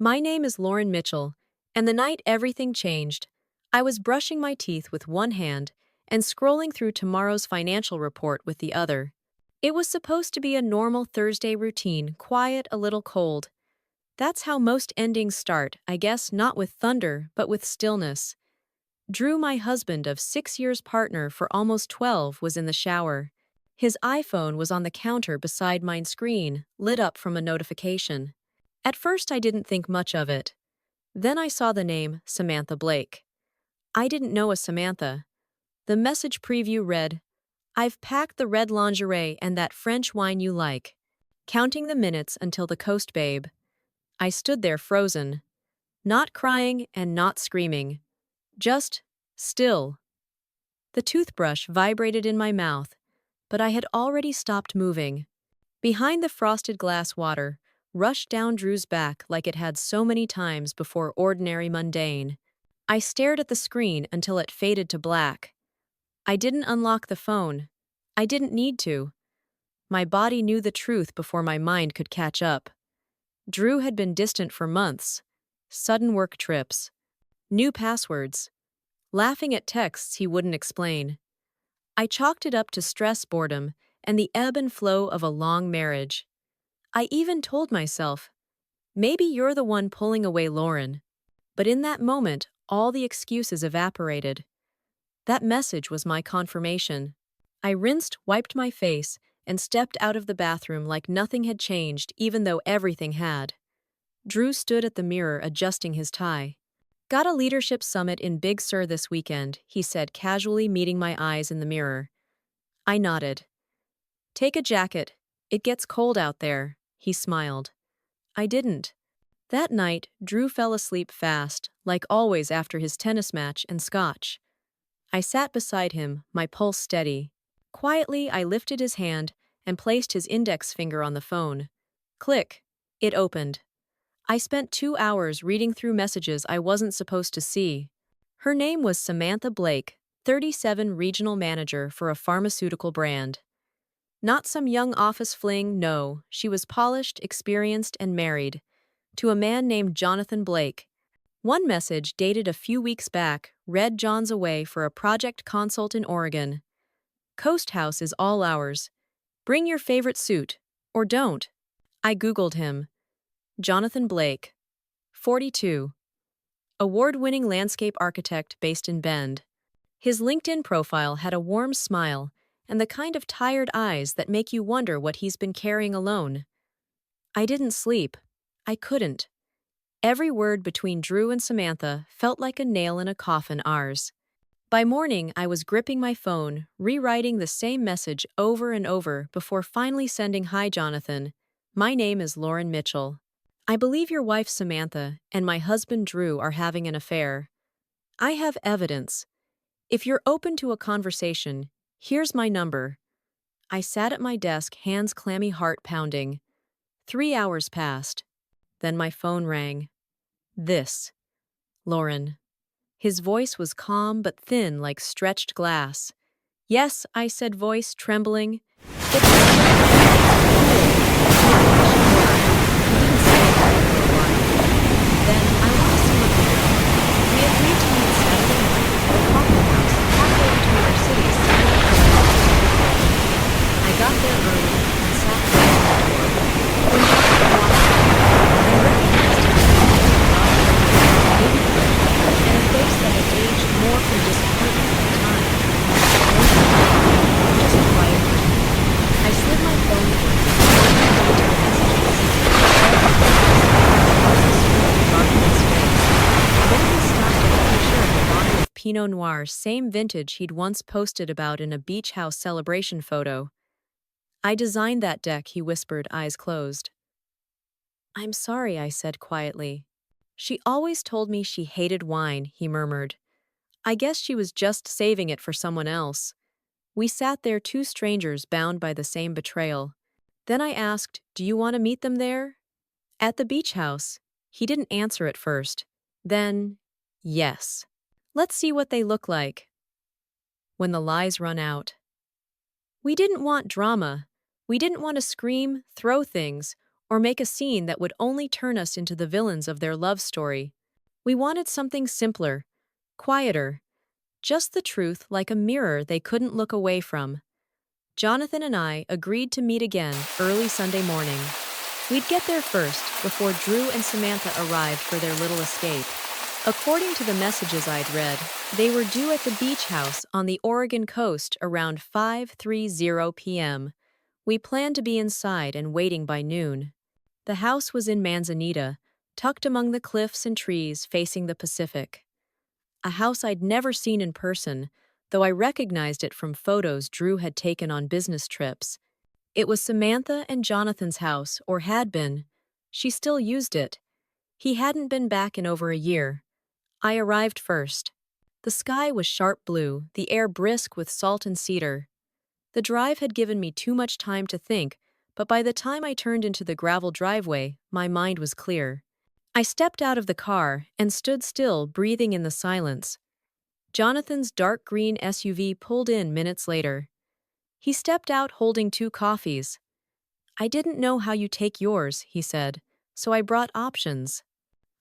My name is Lauren Mitchell, and the night everything changed, I was brushing my teeth with one hand and scrolling through tomorrow's financial report with the other. It was supposed to be a normal Thursday routine, quiet, a little cold. That's how most endings start, I guess, not with thunder, but with stillness. Drew, my husband of 6 years partner for almost 12, was in the shower. His iPhone was on the counter beside mine screen, lit up from a notification. At first I didn't think much of it. Then I saw the name Samantha Blake. I didn't know a Samantha. The message preview read, "I've packed the red lingerie and that French wine you like. Counting the minutes until the coast, babe." I stood there frozen. Not crying and not screaming. Just still. The toothbrush vibrated in my mouth, but I had already stopped moving. Behind the frosted glass water rushed down Drew's back like it had so many times before, ordinary mundane. I stared at the screen until it faded to black. I didn't unlock the phone. I didn't need to. My body knew the truth before my mind could catch up. Drew had been distant for months. Sudden work trips. New passwords. Laughing at texts he wouldn't explain. I chalked it up to stress, boredom, and the ebb and flow of a long marriage. I even told myself, maybe you're the one pulling away, Lauren. But in that moment, all the excuses evaporated. That message was my confirmation. I rinsed, wiped my face, and stepped out of the bathroom like nothing had changed, even though everything had. Drew stood at the mirror adjusting his tie. "Got a leadership summit in Big Sur this weekend," he said, casually meeting my eyes in the mirror. I nodded. "Take a jacket. It gets cold out there," he smiled. I didn't. That night, Drew fell asleep fast, like always after his tennis match and scotch. I sat beside him, my pulse steady. Quietly, I lifted his hand and placed his index finger on the phone. Click. It opened. I spent 2 hours reading through messages I wasn't supposed to see. Her name was Samantha Blake, 37, regional manager for a pharmaceutical brand. Not some young office fling, no, she was polished, experienced, and married. To a man named Jonathan Blake. One message, dated a few weeks back, read, "John's away for a project consult in Oregon. Coast House is all ours. Bring your favorite suit. Or don't." I Googled him. Jonathan Blake. 42. Award-winning landscape architect based in Bend. His LinkedIn profile had a warm smile and the kind of tired eyes that make you wonder what he's been carrying alone. I didn't sleep. I couldn't. Every word between Drew and Samantha felt like a nail in a coffin, ours. By morning, I was gripping my phone, rewriting the same message over and over before finally sending, "Hi, Jonathan. My name is Lauren Mitchell. I believe your wife Samantha and my husband Drew are having an affair. I have evidence. If you're open to a conversation, here's my number." I sat at my desk, hands clammy, heart pounding. 3 hours passed. Then my phone rang. This. Lauren. His voice was calm but thin like stretched glass. "Yes," I said, voice trembling. "Then I want to see what you know. We agreed to meet Saturday night at a coffee house halfway between our cities. I got there early and sat down at the door. When Jonathan walked in, I recognized him as a baby grin and a face that had aged more from disappointment than time. No, just quiet. I slid my phone towards him, opened the messages. Then he stopped a picture of a bottle of Pinot Noir, same vintage he'd once posted about in a beach house celebration photo. "I designed that deck," he whispered, eyes closed. "I'm sorry," I said quietly. "She always told me she hated wine," he murmured. "I guess she was just saving it for someone else." We sat there, two strangers bound by the same betrayal. Then I asked, "Do you want to meet them there?" "At the beach house." He didn't answer at first. Then, "Yes. Let's see what they look like." When the lies run out. We didn't want drama. We didn't want to scream, throw things, or make a scene that would only turn us into the villains of their love story. We wanted something simpler, quieter, just the truth like a mirror they couldn't look away from. Jonathan and I agreed to meet again early Sunday morning. We'd get there first, before Drew and Samantha arrived for their little escape. According to the messages I'd read, they were due at the beach house on the Oregon coast around 5:30 p.m. We planned to be inside and waiting by noon. The house was in Manzanita, tucked among the cliffs and trees facing the Pacific. A house I'd never seen in person, though I recognized it from photos Drew had taken on business trips. It was Samantha and Jonathan's house, or had been. She still used it. He hadn't been back in over a year. I arrived first. The sky was sharp blue, the air brisk with salt and cedar. The drive had given me too much time to think, but by the time I turned into the gravel driveway, my mind was clear. I stepped out of the car and stood still, breathing in the silence. Jonathan's dark green SUV pulled in minutes later. He stepped out holding 2 coffees. "I didn't know how you take yours," he said, "so I brought options."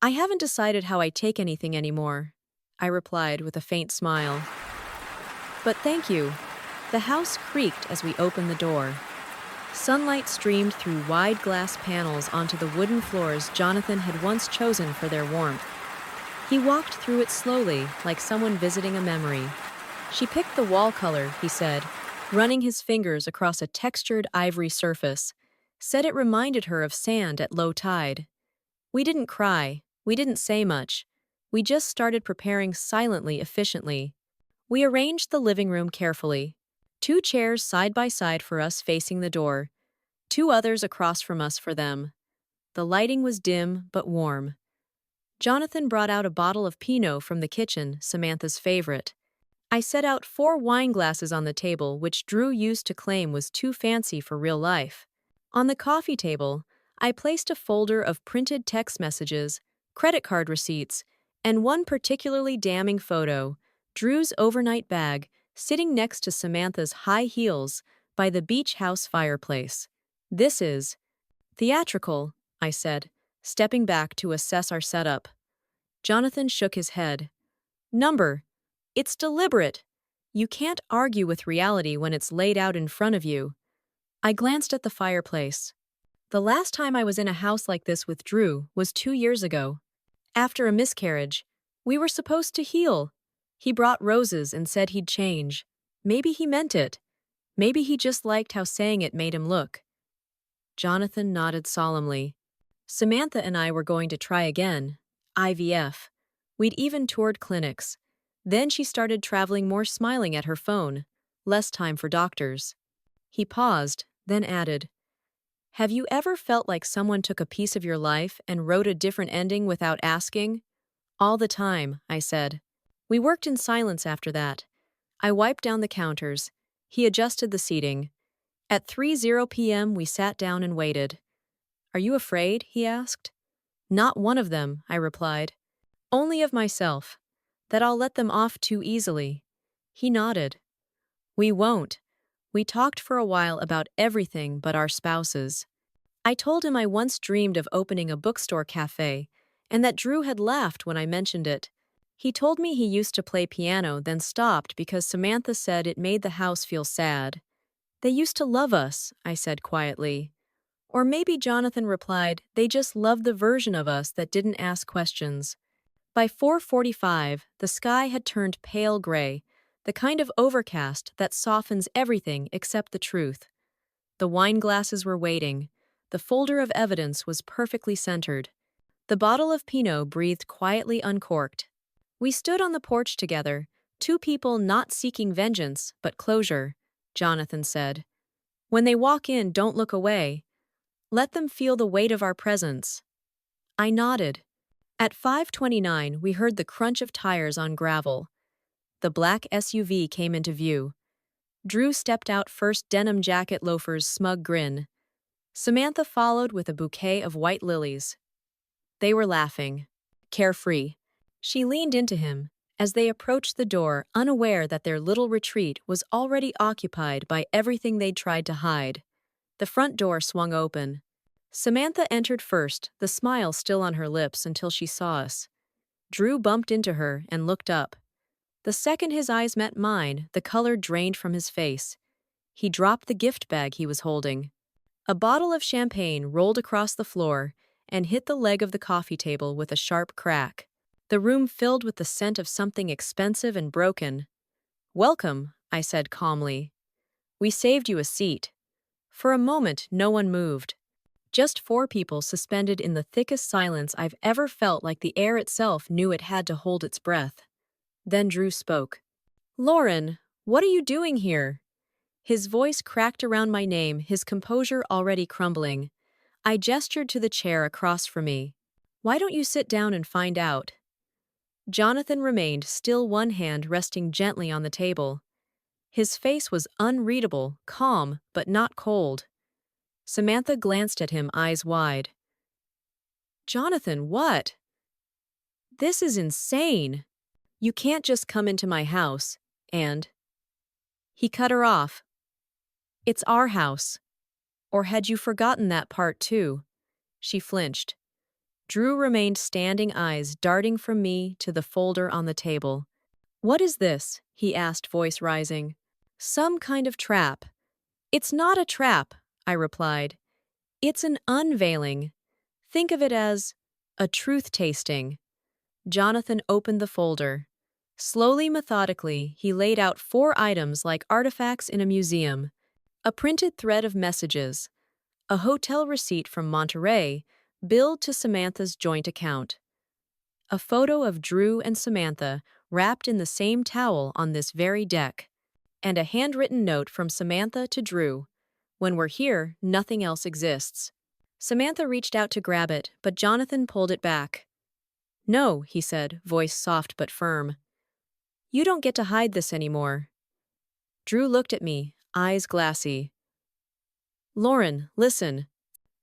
"I haven't decided how I take anything anymore," I replied with a faint smile. "But thank you." The house creaked as we opened the door. Sunlight streamed through wide glass panels onto the wooden floors Jonathan had once chosen for their warmth. He walked through it slowly, like someone visiting a memory. "She picked the wall color," he said, running his fingers across a textured ivory surface. Said it reminded her of sand at low tide. We didn't cry. We didn't say much. We just started preparing silently, efficiently. We arranged the living room carefully. 2 chairs side by side for us facing the door. 2 others across from us for them. The lighting was dim but warm. Jonathan brought out a bottle of Pinot from the kitchen, Samantha's favorite. I set out 4 wine glasses on the table, which Drew used to claim was too fancy for real life. On the coffee table, I placed a folder of printed text messages, credit card receipts, and one particularly damning photo, Drew's overnight bag, sitting next to Samantha's high heels by the beach house fireplace. "This is theatrical," I said, stepping back to assess our setup. Jonathan shook his head. "Number. It's deliberate. You can't argue with reality when it's laid out in front of you." I glanced at the fireplace. The last time I was in a house like this with Drew was 2 years ago. After a miscarriage, we were supposed to heal. He brought roses and said he'd change. Maybe he meant it. Maybe he just liked how saying it made him look. Jonathan nodded solemnly. Samantha and I were going to try again. IVF. We'd even toured clinics. Then she started traveling more, smiling at her phone. Less time for doctors. He paused, then added, "Have you ever felt like someone took a piece of your life and wrote a different ending without asking?" "All the time," I said. We worked in silence after that. I wiped down the counters. He adjusted the seating. At 3:00 p.m. we sat down and waited. "Are you afraid?" he asked. "Not one of them," I replied. "Only of myself. That I'll let them off too easily." He nodded. "We won't." We talked for a while about everything but our spouses. I told him I once dreamed of opening a bookstore cafe, and that Drew had laughed when I mentioned it. He told me he used to play piano, then stopped because Samantha said it made the house feel sad. "They used to love us," I said quietly. Or maybe Jonathan replied, "They just loved the version of us that didn't ask questions." By 4:45, the sky had turned pale gray, the kind of overcast that softens everything except the truth. The wine glasses were waiting. The folder of evidence was perfectly centered. The bottle of Pinot breathed quietly uncorked. We stood on the porch together, 2 people not seeking vengeance, but closure, Jonathan said. "When they walk in, don't look away. Let them feel the weight of our presence." I nodded. At 5:29, we heard the crunch of tires on gravel. The black SUV came into view. Drew stepped out first, denim jacket, loafers, smug grin. Samantha followed with a bouquet of white lilies. They were laughing, carefree. She leaned into him as they approached the door, unaware that their little retreat was already occupied by everything they'd tried to hide. The front door swung open. Samantha entered first, the smile still on her lips until she saw us. Drew bumped into her and looked up. The second his eyes met mine, the color drained from his face. He dropped the gift bag he was holding. A bottle of champagne rolled across the floor and hit the leg of the coffee table with a sharp crack. The room filled with the scent of something expensive and broken. "Welcome," I said calmly. "We saved you a seat." For a moment, no one moved. Just four people suspended in the thickest silence I've ever felt, like the air itself knew it had to hold its breath. Then Drew spoke. "Lauren, what are you doing here?" His voice cracked around my name, his composure already crumbling. I gestured to the chair across from me. "Why don't you sit down and find out?" Jonathan remained still, one hand resting gently on the table. His face was unreadable, calm, but not cold. Samantha glanced at him, eyes wide. "Jonathan, what? This is insane. You can't just come into my house and—" He cut her off. "It's our house. Or had you forgotten that part too?" She flinched. Drew remained standing, eyes darting from me to the folder on the table. "What is this?" he asked, voice rising. "Some kind of trap." "It's not a trap," I replied. "It's an unveiling. Think of it as a truth tasting." Jonathan opened the folder. Slowly, methodically, he laid out four items like artifacts in a museum. A printed thread of messages, a hotel receipt from Monterey, billed to Samantha's joint account, a photo of Drew and Samantha wrapped in the same towel on this very deck, and a handwritten note from Samantha to Drew. "When we're here, nothing else exists." Samantha reached out to grab it, but Jonathan pulled it back. "No," he said, voice soft but firm. "You don't get to hide this anymore." Drew looked at me, eyes glassy. "Lauren, listen.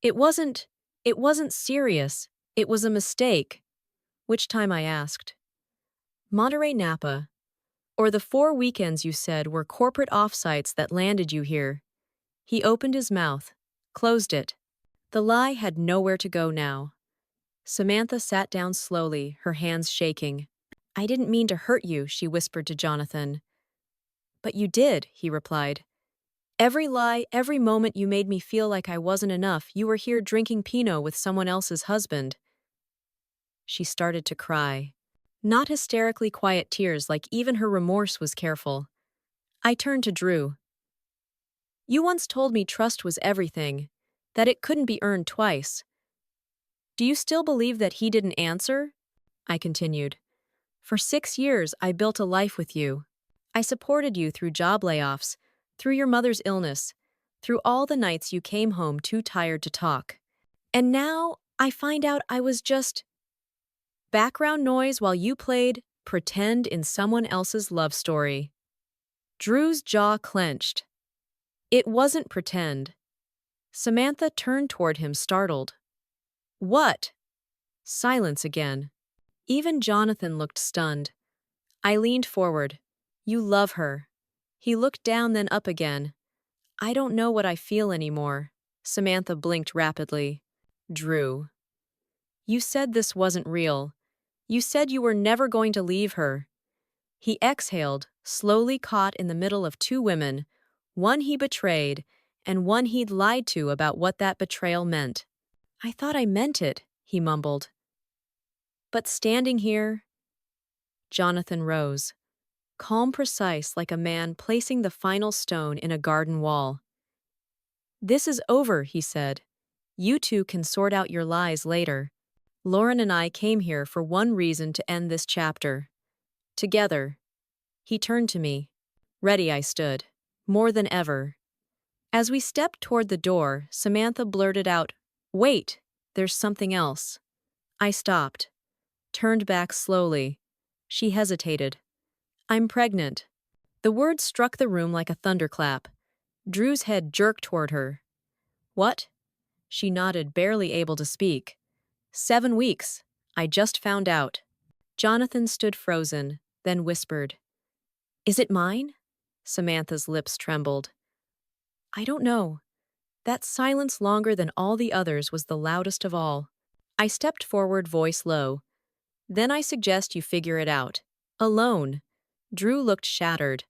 It wasn't serious. It was a mistake." "Which time?" I asked. "Monterey Napa. Or the 4 weekends you said were corporate offsites that landed you here." He opened his mouth, closed it. The lie had nowhere to go now. Samantha sat down slowly, her hands shaking. "I didn't mean to hurt you," she whispered to Jonathan. "But you did," he replied. "Every lie, every moment you made me feel like I wasn't enough. You were here drinking Pinot with someone else's husband." She started to cry. Not hysterically quiet tears, like even her remorse was careful. I turned to Drew. "You once told me trust was everything, that it couldn't be earned twice. Do you still believe that?" He didn't answer. I continued. "For 6 years, I built a life with you. I supported you through job layoffs, through your mother's illness, through all the nights you came home too tired to talk. And now, I find out I was just background noise while you played pretend in someone else's love story." Drew's jaw clenched. "It wasn't pretend." Samantha turned toward him, startled. "What?" Silence again. Even Jonathan looked stunned. I leaned forward. "You love her." He looked down, then up again. "I don't know what I feel anymore." Samantha blinked rapidly. "Drew, you said this wasn't real. You said you were never going to leave her." He exhaled, slowly, caught in the middle of two women, one he betrayed and one he'd lied to about what that betrayal meant. "I thought I meant it," he mumbled. "But standing here—" Jonathan rose, calm, precise, like a man placing the final stone in a garden wall. "This is over," he said. "You two can sort out your lies later. Lauren and I came here for one reason: to end this chapter. Together." He turned to me. Ready I stood. More than ever. As we stepped toward the door, Samantha blurted out, "Wait, there's something else." I stopped, turned back slowly. She hesitated. "I'm pregnant." The word struck the room like a thunderclap. Drew's head jerked toward her. "What?" She nodded, barely able to speak. 7 weeks. I just found out." Jonathan stood frozen, then whispered, "Is it mine?" Samantha's lips trembled. "I don't know. That silence longer than all the others was the loudest of all. I stepped forward, voice low. Then I suggest you figure it out. Alone. Drew looked shattered.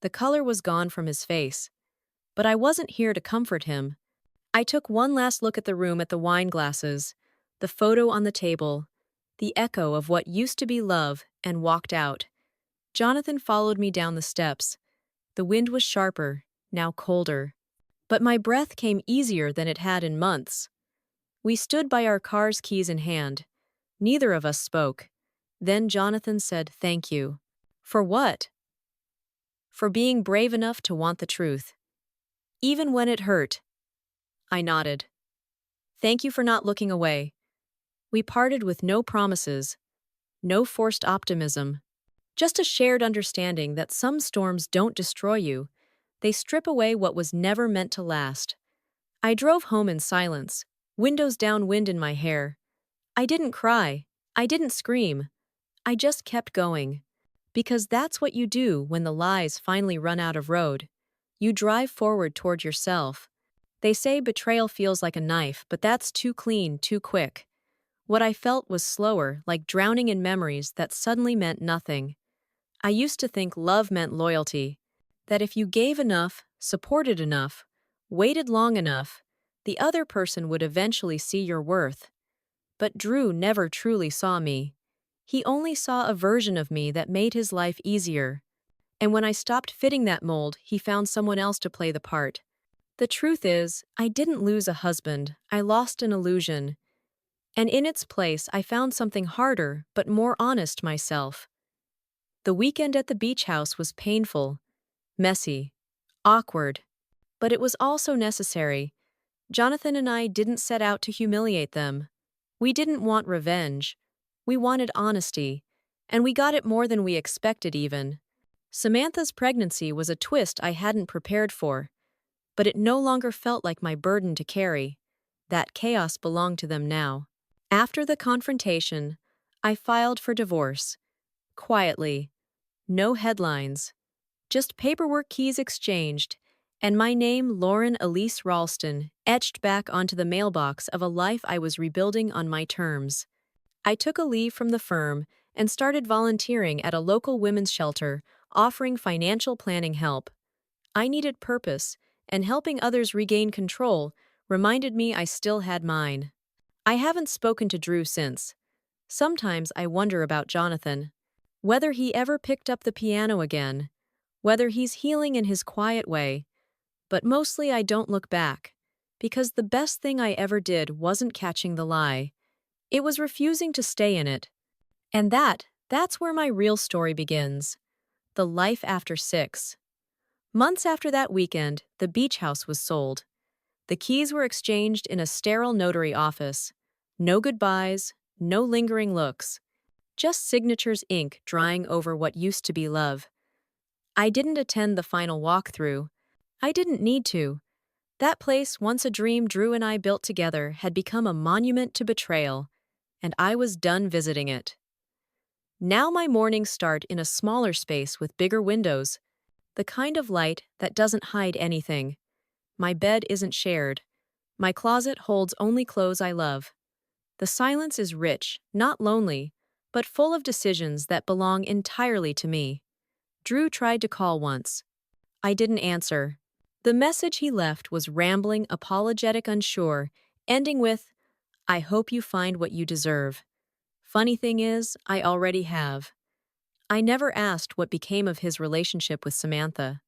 The color was gone from his face. But I wasn't here to comfort him. I took one last look at the room, at the wine glasses, the photo on the table, the echo of what used to be love, and walked out. Jonathan followed me down the steps. The wind was sharper, now colder. But my breath came easier than it had in months. We stood by our car's keys in hand. Neither of us spoke. Then Jonathan said, "Thank you." For what? For being brave enough to want the truth. Even when it hurt. I nodded. Thank you for not looking away. We parted with no promises, no forced optimism. Just a shared understanding that some storms don't destroy you. They strip away what was never meant to last. I drove home in silence, windows down, wind in my hair. I didn't cry. I didn't scream. I just kept going. Because that's what you do when the lies finally run out of road. You drive forward toward yourself. They say betrayal feels like a knife, but that's too clean, too quick. What I felt was slower, like drowning in memories that suddenly meant nothing. I used to think love meant loyalty. That if you gave enough, supported enough, waited long enough, the other person would eventually see your worth. But Drew never truly saw me. He only saw a version of me that made his life easier. And when I stopped fitting that mold, he found someone else to play the part. The truth is, I didn't lose a husband, I lost an illusion. And in its place, I found something harder, but more honest, myself. The weekend at the beach house was painful, messy, awkward. But it was also necessary. Jonathan and I didn't set out to humiliate them. We didn't want revenge. We wanted honesty. And we got it more than we expected, even. Samantha's pregnancy was a twist I hadn't prepared for. But it no longer felt like my burden to carry. That chaos belonged to them now. After the confrontation, I filed for divorce. Quietly. No headlines. Just paperwork, keys exchanged, and my name, Lauren Elise Ralston, etched back onto the mailbox of a life I was rebuilding on my terms. I took a leave from the firm and started volunteering at a local women's shelter, offering financial planning help. I needed purpose, and helping others regain control reminded me I still had mine. I haven't spoken to Drew since. Sometimes I wonder about Jonathan. Whether he ever picked up the piano again. Whether he's healing in his quiet way. But mostly I don't look back. Because the best thing I ever did wasn't catching the lie. It was refusing to stay in it. And that's where my real story begins. The life after 6. Months after that weekend, the beach house was sold. The keys were exchanged in a sterile notary office. No goodbyes, no lingering looks. Just signatures, ink drying over what used to be love. I didn't attend the final walkthrough. I didn't need to. That place, once a dream Drew and I built together, had become a monument to betrayal, and I was done visiting it. Now my mornings start in a smaller space with bigger windows, the kind of light that doesn't hide anything. My bed isn't shared. My closet holds only clothes I love. The silence is rich, not lonely, but full of decisions that belong entirely to me. Drew tried to call once. I didn't answer. The message he left was rambling, apologetic, unsure, ending with, "I hope you find what you deserve." Funny thing is, I already have. I never asked what became of his relationship with Samantha.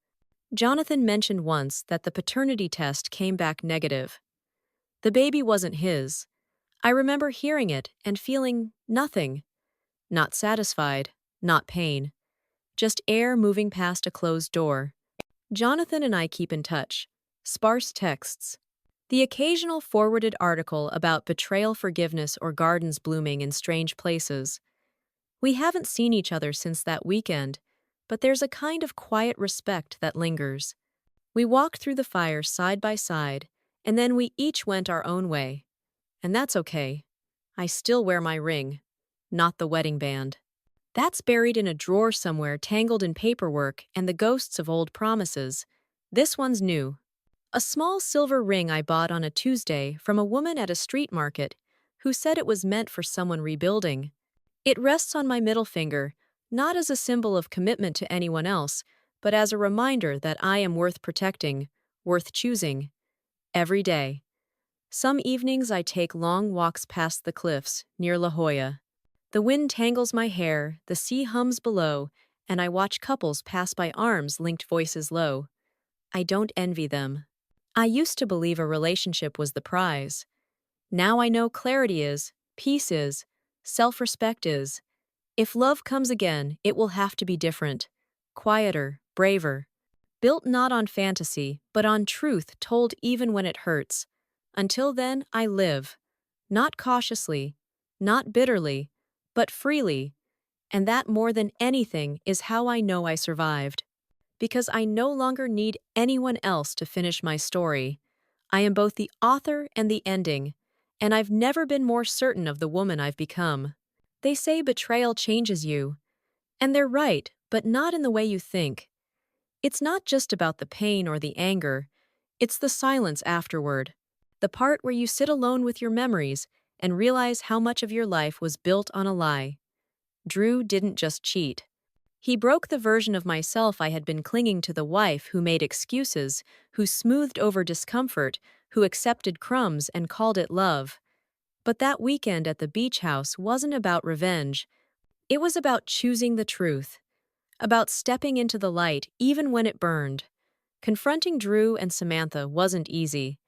Jonathan mentioned once that the paternity test came back negative. The baby wasn't his. I remember hearing it and feeling nothing. Not satisfied, not pain. Just air moving past a closed door. Jonathan and I keep in touch. Sparse texts. The occasional forwarded article about betrayal, forgiveness, or gardens blooming in strange places. We haven't seen each other since that weekend, but there's a kind of quiet respect that lingers. We walked through the fire side by side, and then we each went our own way. And that's okay. I still wear my ring, not the wedding band. That's buried in a drawer somewhere, tangled in paperwork and the ghosts of old promises. This one's new. A small silver ring I bought on a Tuesday from a woman at a street market who said it was meant for someone rebuilding. It rests on my middle finger, not as a symbol of commitment to anyone else, but as a reminder that I am worth protecting, worth choosing, every day. Some evenings I take long walks past the cliffs near La Jolla. The wind tangles my hair, the sea hums below, and I watch couples pass by arms linked voices low. I don't envy them. I used to believe a relationship was the prize. Now I know clarity is, peace is, self-respect is. If love comes again, it will have to be different. Quieter, braver. Built not on fantasy, but on truth told even when it hurts. Until then, I live. Not cautiously, not bitterly, but freely. And that more than anything is how I know I survived. Because I no longer need anyone else to finish my story. I am both the author and the ending, and I've never been more certain of the woman I've become. They say betrayal changes you, and they're right, but not in the way you think. It's not just about the pain or the anger, it's the silence afterward. The part where you sit alone with your memories and realize how much of your life was built on a lie. Drew didn't just cheat. He broke the version of myself I had been clinging to, the wife who made excuses, who smoothed over discomfort, who accepted crumbs and called it love. But that weekend at the beach house wasn't about revenge. It was about choosing the truth, about stepping into the light even when it burned. Confronting Drew and Samantha wasn't easy.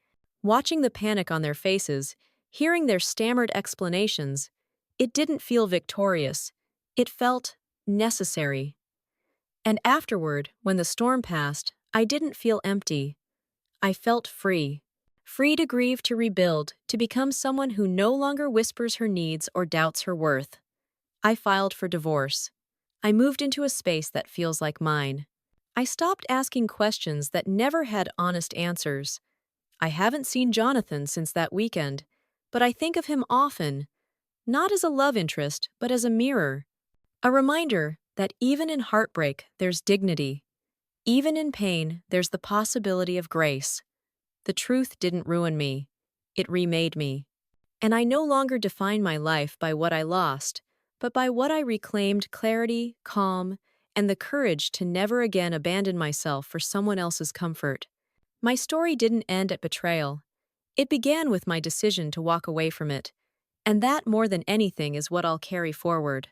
Watching the panic on their faces, hearing their stammered explanations, it didn't feel victorious. It felt necessary. And afterward, when the storm passed, I didn't feel empty. I felt free. Free to grieve, to rebuild, to become someone who no longer whispers her needs or doubts her worth. I filed for divorce. I moved into a space that feels like mine. I stopped asking questions that never had honest answers. I haven't seen Jonathan since that weekend, but I think of him often, not as a love interest, but as a mirror. A reminder that even in heartbreak, there's dignity. Even in pain, there's the possibility of grace. The truth didn't ruin me. It remade me. And I no longer define my life by what I lost, but by what I reclaimed: clarity, calm, and the courage to never again abandon myself for someone else's comfort. My story didn't end at betrayal. It began with my decision to walk away from it. And that, more than anything, is what I'll carry forward.